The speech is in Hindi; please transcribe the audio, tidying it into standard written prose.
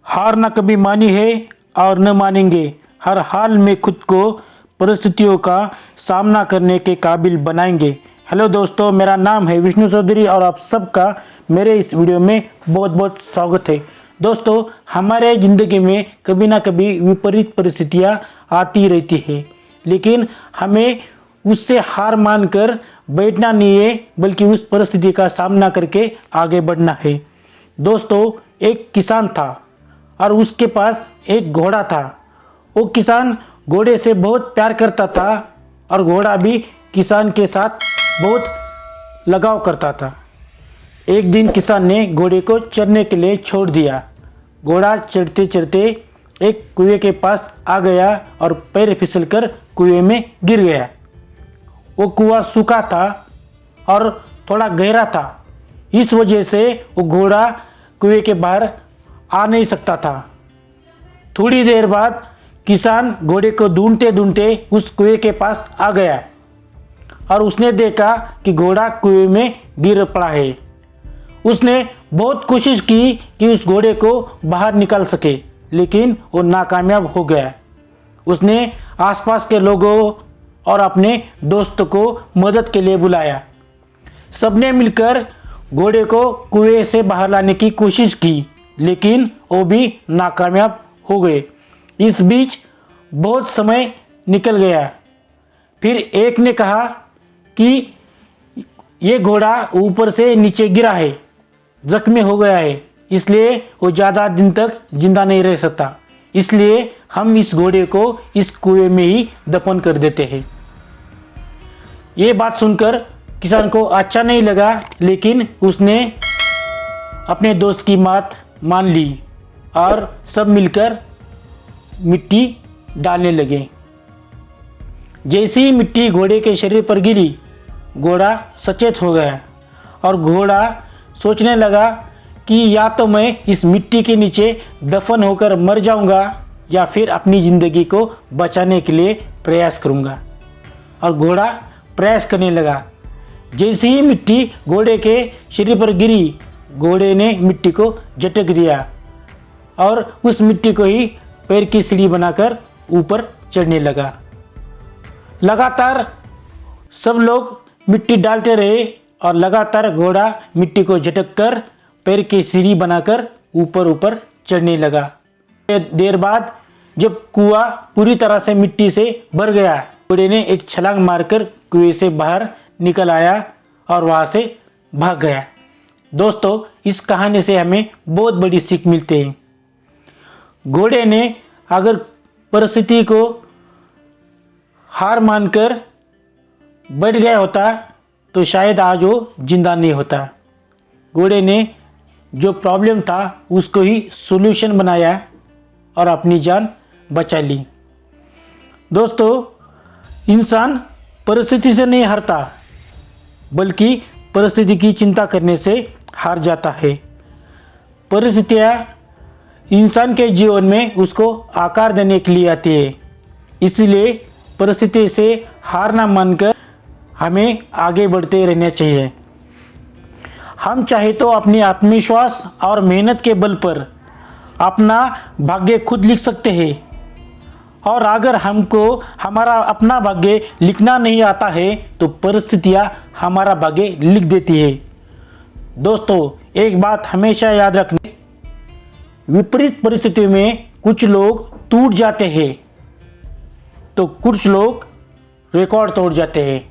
हार न कभी मानी है और न मानेंगे। हर हाल में खुद को परिस्थितियों का सामना करने के काबिल बनाएंगे। हेलो दोस्तों, मेरा नाम है विष्णु चौधरी और आप सबका मेरे इस वीडियो में बहुत बहुत स्वागत है। दोस्तों, हमारे ज़िंदगी में कभी ना कभी विपरीत परिस्थितियाँ आती रहती है, लेकिन हमें उससे हार मानकर बैठना नहीं है, बल्कि उस परिस्थिति का सामना करके आगे बढ़ना है। दोस्तों, एक किसान था और उसके पास एक घोड़ा था। वो किसान घोड़े से बहुत प्यार करता था और घोड़ा भी किसान के साथ बहुत लगाव करता था। एक दिन किसान ने घोड़े को चरने के लिए छोड़ दिया। घोड़ा चढ़ते चढ़ते एक कुएं के पास आ गया और पैर फिसलकर कुएं में गिर गया। वो कुआं सूखा था और थोड़ा गहरा था, इस वजह से वो घोड़ा कुएं के बाहर आ नहीं सकता था। थोड़ी देर बाद किसान घोड़े को ढूंढते ढूंढते उस कुएं के पास आ गया और उसने देखा कि घोड़ा कुएं में गिर पड़ा है। उसने बहुत कोशिश की कि उस घोड़े को बाहर निकाल सके, लेकिन वो नाकामयाब हो गया। उसने आसपास के लोगों और अपने दोस्तों को मदद के लिए बुलाया। सबने मिलकर घोड़े को कुएं से बाहर लाने की कोशिश की, लेकिन वो भी नाकामयाब हो गए। इस बीच बहुत समय निकल गया। फिर एक ने कहा कि ये घोड़ा ऊपर से नीचे गिरा है, जख्मी हो गया है, इसलिए वो ज़्यादा दिन तक जिंदा नहीं रह सकता। इसलिए हम इस घोड़े को इस कुएं में ही दफन कर देते हैं। ये बात सुनकर किसान को अच्छा नहीं लगा, लेकिन उसने अपने दोस्त की बात मान ली और सब मिलकर मिट्टी डालने लगे। जैसे ही मिट्टी घोड़े के शरीर पर गिरी, घोड़ा सचेत हो गया और घोड़ा सोचने लगा कि या तो मैं इस मिट्टी के नीचे दफन होकर मर जाऊंगा या फिर अपनी ज़िंदगी को बचाने के लिए प्रयास करूंगा। और घोड़ा प्रयास करने लगा। जैसे ही मिट्टी घोड़े के शरीर पर गिरी, घोड़े ने मिट्टी को झटक दिया और उस मिट्टी को ही पैर की सीढ़ी बनाकर ऊपर चढ़ने लगा। लगातार सब लोग मिट्टी डालते रहे और लगातार घोड़ा मिट्टी को झटक कर पैर की सीढ़ी बनाकर ऊपर ऊपर चढ़ने लगा। देर बाद जब कुआं पूरी तरह से मिट्टी से भर गया, घोड़े ने एक छलांग मारकर कुएं से बाहर निकल आया और वहां से भाग गया। दोस्तों, इस कहानी से हमें बहुत बड़ी सीख मिलती है। घोड़े ने अगर परिस्थिति को हार मानकर बैठ गया होता तो शायद आज वो जिंदा नहीं होता। घोड़े ने जो प्रॉब्लम था उसको ही सॉल्यूशन बनाया और अपनी जान बचा ली। दोस्तों, इंसान परिस्थिति से नहीं हारता, बल्कि परिस्थिति की चिंता करने से हार जाता है। परिस्थितियाँ इंसान के जीवन में उसको आकार देने के लिए आती है, इसलिए परिस्थिति से हार ना मानकर हमें आगे बढ़ते रहना चाहिए। हम चाहे तो अपनी आत्मविश्वास और मेहनत के बल पर अपना भाग्य खुद लिख सकते हैं, और अगर हमको हमारा अपना भाग्य लिखना नहीं आता है तो परिस्थितियाँ हमारा भाग्य लिख देती है। दोस्तों, एक बात हमेशा याद रखना, विपरीत परिस्थितियों में कुछ लोग टूट जाते हैं तो कुछ लोग रिकॉर्ड तोड़ जाते हैं।